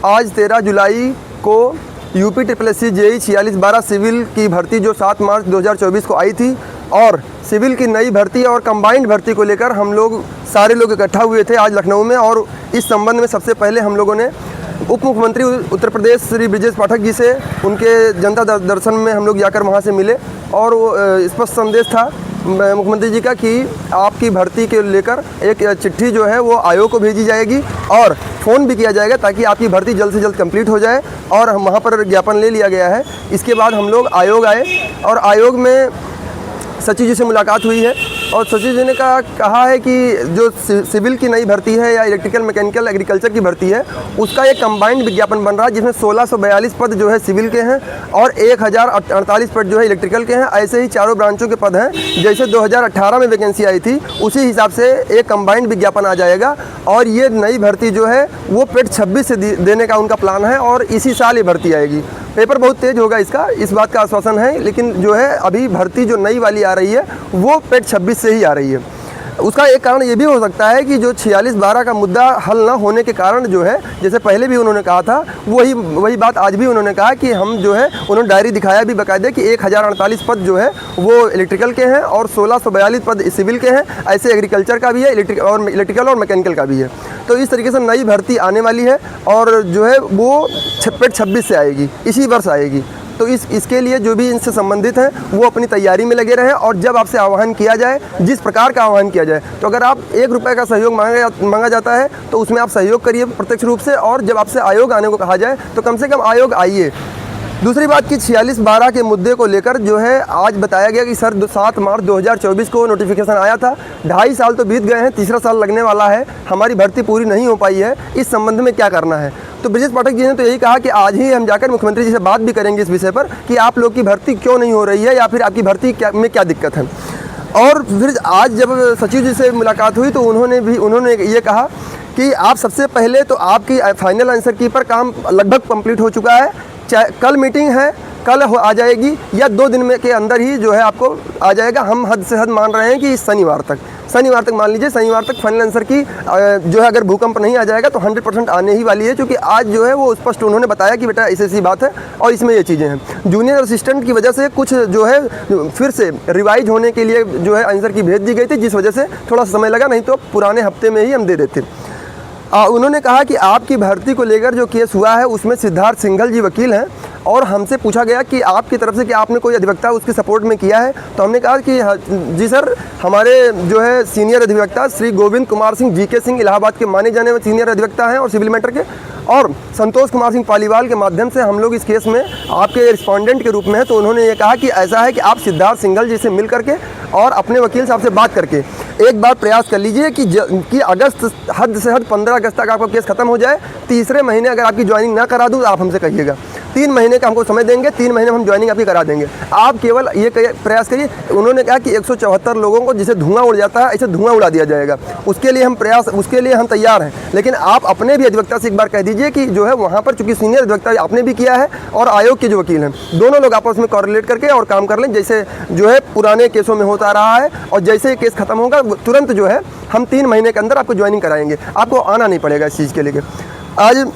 आज 13 जुलाई को UP SSC JEE 4612 civil की भर्ती जो 7 मार्च 2024 को आई थी, और सिविल की नई भर्ती और कंबाइंड भर्ती को लेकर हम लोग सारे लोग इकट्ठा हुए थे आज लखनऊ में। और इस संबंध में सबसे पहले हम लोगों ने उप मुख्यमंत्री उत्तर प्रदेश श्री ब्रजेश पाठक जी से उनके जनता दर्शन में हम लोग जाकर वहाँ से मिले, और वो स्पष्ट संदेश था मुख्यमंत्री जी का कि आपकी भर्ती के लेकर एक चिट्ठी जो है वो आयोग को भेजी जाएगी और फ़ोन भी किया जाएगा ताकि आपकी भर्ती जल्द से जल्द कंप्लीट हो जाए। और हम वहाँ पर ज्ञापन ले लिया गया है। इसके बाद हम लोग आयोग आए और आयोग में सचिव जी से मुलाकात हुई है, और सचिव जी ने कहा है कि जो सिविल की नई भर्ती है या इलेक्ट्रिकल मैकेनिकल एग्रीकल्चर की भर्ती है, उसका एक कंबाइंड विज्ञापन बन रहा है जिसमें 1642 पद जो है सिविल के हैं और 1048 पद जो है इलेक्ट्रिकल के हैं। ऐसे ही चारों ब्रांचों के पद हैं, जैसे 2018 में वैकेंसी आई थी उसी हिसाब से एक कंबाइंड विज्ञापन आ जाएगा। और ये नई भर्ती जो है वो पेड 26 से देने का उनका प्लान है, और इसी साल ये भर्ती आएगी। पेपर बहुत तेज़ होगा इसका, इस बात का आश्वासन है, लेकिन जो है अभी भर्ती जो नई वाली आ रही है वो पेड 26 से ही आ रही है। उसका एक कारण ये भी हो सकता है कि जो 4612 का मुद्दा हल ना होने के कारण जो है, जैसे पहले भी उन्होंने कहा था, वही बात आज भी उन्होंने कहा कि हम जो है, उन्होंने डायरी दिखाया भी बाकायदे कि 1048 पद जो है वो इलेक्ट्रिकल के हैं और 1642 पद सिविल के हैं। ऐसे एग्रीकल्चर का भी है, इलेक्ट्रिकल और मैकेनिकल का भी है। तो इस तरीके से नई भर्ती आने वाली है और जो है वो पेड 26 से आएगी, इसी वर्ष आएगी। तो इसके लिए जो भी इनसे संबंधित हैं वो अपनी तैयारी में लगे रहें, और जब आपसे आह्वान किया जाए, जिस प्रकार का आह्वान किया जाए, तो अगर आप 1 रुपये का सहयोग मांगा जाता है तो उसमें आप सहयोग करिए प्रत्यक्ष रूप से, और जब आपसे आयोग आने को कहा जाए तो कम से कम आयोग आइए। दूसरी बात कि 4612 के मुद्दे को लेकर जो है आज बताया गया कि सर 7 मार्च 2024 को नोटिफिकेशन आया था, 2.5 साल तो बीत गए हैं, तीसरा साल लगने वाला है, हमारी भर्ती पूरी नहीं हो पाई है, इस संबंध में क्या करना है। तो ब्रजेश पाठक जी ने तो यही कहा कि आज ही हम जाकर मुख्यमंत्री जी से बात भी करेंगे इस विषय पर कि आप लोग की भर्ती क्यों नहीं हो रही है या फिर आपकी भर्ती में क्या दिक्कत है। और फिर आज जब सचिव जी से मुलाकात हुई तो उन्होंने ये कहा कि आप सबसे पहले तो आपकी फाइनल आंसर की पर काम लगभग कंप्लीट हो चुका है, चाहे कल मीटिंग है, कल आ जाएगी या 2 दिन में के अंदर ही जो है आपको आ जाएगा। हम हद से हद मान रहे हैं कि शनिवार तक मान लीजिए, शनिवार तक फाइनल आंसर की जो है अगर भूकंप नहीं आ जाएगा तो 100% आने ही वाली है, क्योंकि आज जो है वो स्पष्ट उन्होंने बताया कि बेटा ऐसी बात है और इसमें ये चीज़ें हैं। जूनियर असिस्टेंट की वजह से कुछ जो है फिर से रिवाइज होने के लिए जो है आंसर की भेज दी गई थी, जिस वजह से थोड़ा समय लगा, नहीं तो पुराने हफ्ते में ही हम दे देते। उन्होंने कहा कि आपकी भर्ती को लेकर जो केस हुआ है उसमें सिद्धार्थ सिंघल जी वकील हैं, और हमसे पूछा गया कि आपकी तरफ से कि आपने कोई अधिवक्ता उसके सपोर्ट में किया है। तो हमने कहा कि जी सर, हमारे जो है सीनियर अधिवक्ता श्री गोविंद कुमार सिंह GK सिंह इलाहाबाद के माने जाने वाले सीनियर अधिवक्ता हैं और सिविल मैटर के, और संतोष कुमार सिंह पालीवाल के माध्यम से हम लोग इस केस में आपके रिस्पोंडेंट के रूप में हैं। तो उन्होंने ये कहा कि ऐसा है कि आप सिद्धार्थ सिंघल जी से मिल करके और अपने वकील साहब से बात करके एक बार प्रयास कर लीजिए कि अगस्त हद से हद 15 अगस्त तक आपका केस खत्म हो जाए। तीसरे महीने अगर आपकी ज्वाइनिंग ना करा दूँ तो आप हमसे कहिएगा, 3 महीने का हमको समय देंगे, 3 महीने में हम ज्वाइनिंग आपकी करा देंगे। आप केवल ये प्रयास करिए। उन्होंने कहा कि 174 लोगों को जिसे धुआं उड़ जाता है ऐसे धुआं उड़ा दिया जाएगा, उसके लिए हम तैयार हैं। लेकिन आप अपने भी अधिवक्ता से एक बार कह दीजिए कि जो है वहाँ पर चूंकि सीनियर अधिवक्ता आपने भी किया है और आयोग के जो वकील हैं, दोनों लोग आपस में कोरिलेट करके और काम कर लें, जैसे जो है पुराने केसों में होता रहा है। और जैसे ये केस खत्म होगा तुरंत जो है हम 3 महीने के अंदर आपको ज्वाइनिंग कराएंगे, आपको आना नहीं पड़ेगा इस चीज़ के लिए। आज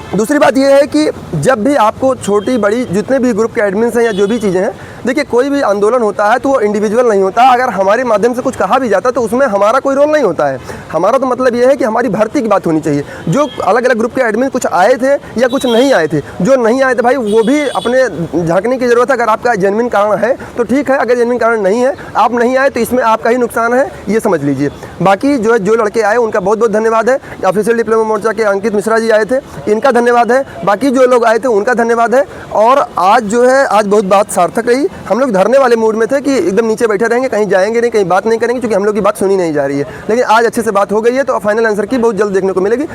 दूसरी बात यह है कि जब भी आपको छोटी बड़ी जितने भी ग्रुप के एडमिन्स हैं या जो भी चीज़ें हैं, देखिए कोई भी आंदोलन होता है तो वो इंडिविजुअल नहीं होता। अगर हमारे माध्यम से कुछ कहा भी जाता है तो उसमें हमारा कोई रोल नहीं होता है। हमारा तो मतलब ये है कि हमारी भर्ती की बात होनी चाहिए। जो अलग अलग ग्रुप के एडमिन कुछ आए थे या कुछ नहीं आए थे, जो नहीं आए थे भाई वो भी अपने झांकने की ज़रूरत है। अगर आपका जेन्युइन कारण है तो ठीक है, अगर जेन्युइन कारण नहीं है, आप नहीं आए तो इसमें आपका ही नुकसान है, ये समझ लीजिए। बाकी जो लड़के आए उनका बहुत बहुत धन्यवाद है। ऑफिशियल डिप्लोमा मोर्चा के अंकित मिश्रा जी आए थे, इनका धन्यवाद है। बाकी जो लोग आए थे उनका धन्यवाद है। और आज जो है आज बहुत बात सार्थक रही। हम लोग धरने वाले मूड में थे कि एकदम नीचे बैठे रहेंगे, कहीं जाएंगे नहीं, कहीं बात नहीं करेंगे, क्योंकि हम लोग की बात सुनी नहीं जा रही है। लेकिन आज अच्छे से बात हो गई है तो फाइनल आंसर की बहुत जल्द देखने को मिलेगी।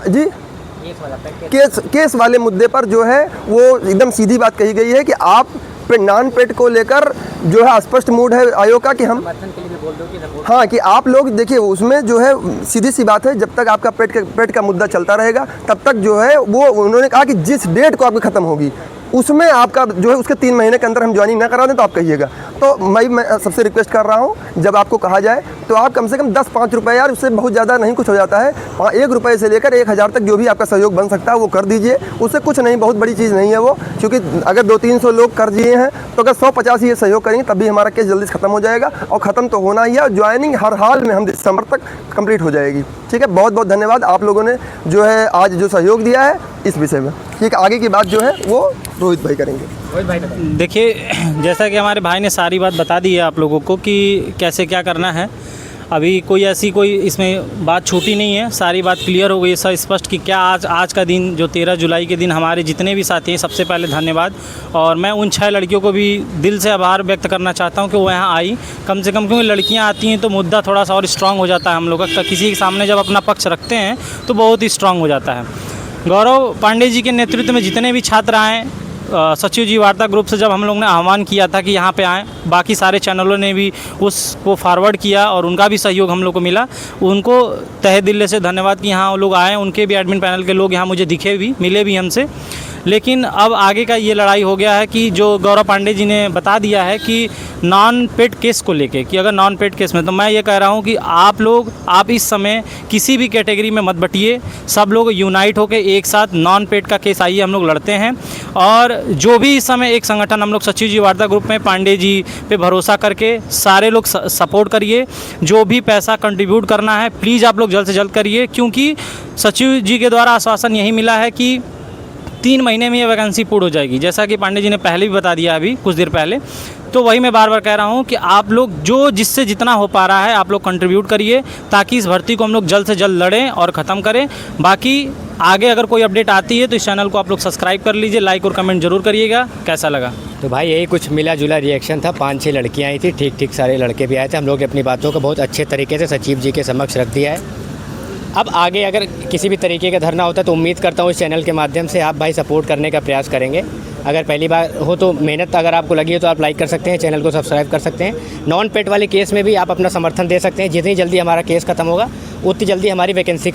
जी केस वाले मुद्दे पर जो है वो एकदम सीधी बात कही गई है कि आप नॉन पेड को लेकर जो है स्पष्ट मूड है आयोग का कि हम हाँ कि आप लोग देखिए उसमें जो है सीधी सी बात है, जब तक आपका पेड का मुद्दा चलता रहेगा तब तक जो है वो उन्होंने कहा कि जिस डेट को आपकी ख़त्म होगी उसमें आपका जो है उसके 3 महीने के अंदर हम ज्वाइनिंग ना करा दें तो आप कहिएगा। तो मैं सबसे रिक्वेस्ट कर रहा हूँ, जब आपको कहा जाए तो आप कम से कम 10-5 रुपये, यार उससे बहुत ज़्यादा नहीं कुछ हो जाता है, 1 रुपये से लेकर 1000 तक जो भी आपका सहयोग बन सकता है वो कर दीजिए। उससे कुछ नहीं, बहुत बड़ी चीज़ नहीं है वो, क्योंकि अगर 200-300 लोग कर दिए हैं तो अगर 150 ये सहयोग करेंगे तब भी हमारा केस जल्दी से ख़त्म हो जाएगा, और ख़त्म तो होना ही है। ज्वाइनिंग हर हाल में हम दिसंबर तक कंप्लीट हो जाएगी। ठीक है, बहुत बहुत धन्यवाद आप लोगों ने जो है आज जो सहयोग दिया है इस विषय में। ठीक, आगे की बात जो है वो रोहित भाई करेंगे। रोहित भाई देखिए, जैसा कि हमारे भाई ने सारी बात बता दी है आप लोगों को कि कैसे क्या करना है। अभी कोई इसमें बात छूटी नहीं है, सारी बात क्लियर हो गई है, सब स्पष्ट कि क्या आज का दिन जो 13 जुलाई के दिन हमारे जितने भी साथी हैं, सबसे पहले धन्यवाद। और मैं उन 6 लड़कियों को भी दिल से आभार व्यक्त करना चाहता हूं कि वो यहाँ आई, कम से कम, क्योंकि लड़कियां आती हैं तो मुद्दा थोड़ा सा और स्ट्रांग हो जाता है हम लोग का। किसी के सामने जब अपना पक्ष रखते हैं तो बहुत ही स्ट्रांग हो जाता है। गौरव पांडे जी के नेतृत्व में जितने भी छात्र आए, सचिव जी वार्ता ग्रुप से जब हम लोग ने आह्वान किया था कि यहाँ पे आएँ, बाकी सारे चैनलों ने भी उसको फॉरवर्ड किया और उनका भी सहयोग हम लोग को मिला। उनको तहे दिल से धन्यवाद कि यहाँ लोग आए। उनके भी एडमिन पैनल के लोग यहाँ मुझे दिखे भी, मिले भी हमसे। लेकिन अब आगे का ये लड़ाई हो गया है कि जो गौरव पांडे जी ने बता दिया है कि नॉन पेड केस को लेके, कि अगर नॉन पेड केस में, तो मैं ये कह रहा हूँ कि आप इस समय किसी भी कैटेगरी में मत बटिए, सब लोग यूनाइट होकर एक साथ नॉन पेड का केस आइए, हम लोग लड़ते हैं। और जो भी इस समय एक संगठन हम लोग सचिव जी वार्ता ग्रुप में पांडे जी पे भरोसा करके सारे लोग सपोर्ट करिए। जो भी पैसा कंट्रीब्यूट करना है प्लीज़ आप लोग जल्द से जल्द करिए, क्योंकि सचिव जी के द्वारा आश्वासन यही मिला है कि 3 महीने में ये वैकेंसी पूर्ण हो जाएगी, जैसा कि पांडे जी ने पहले भी बता दिया अभी कुछ देर पहले। तो वही मैं बार बार कह रहा हूँ कि आप लोग जो जिससे जितना हो पा रहा है आप लोग कंट्रीब्यूट करिए, ताकि इस भर्ती को हम लोग जल्द से जल्द लड़ें और ख़त्म करें। बाकी आगे अगर कोई अपडेट आती है तो इस चैनल को आप लोग सब्सक्राइब कर लीजिए, लाइक और कमेंट जरूर करिएगा। कैसा लगा? तो भाई यही कुछ मिला जुला रिएक्शन था। 5-6 लड़कियाँ आई थी, ठीक सारे लड़के भी आए थे। हम लोग अपनी बातों को बहुत अच्छे तरीके से सचिव जी के समक्ष रख दिया है। अब आगे अगर किसी भी तरीके का धरना होता है तो उम्मीद करता हूँ इस चैनल के माध्यम से आप भाई सपोर्ट करने का प्रयास करेंगे। अगर पहली बार हो तो मेहनत अगर आपको लगी है तो आप लाइक कर सकते हैं, चैनल को सब्सक्राइब कर सकते हैं। नॉन पेड वाले केस में भी आप अपना समर्थन दे सकते हैं। जितनी जल्दी हमारा केस ख़त्म होगा उतनी जल्दी हमारी वैकेंसी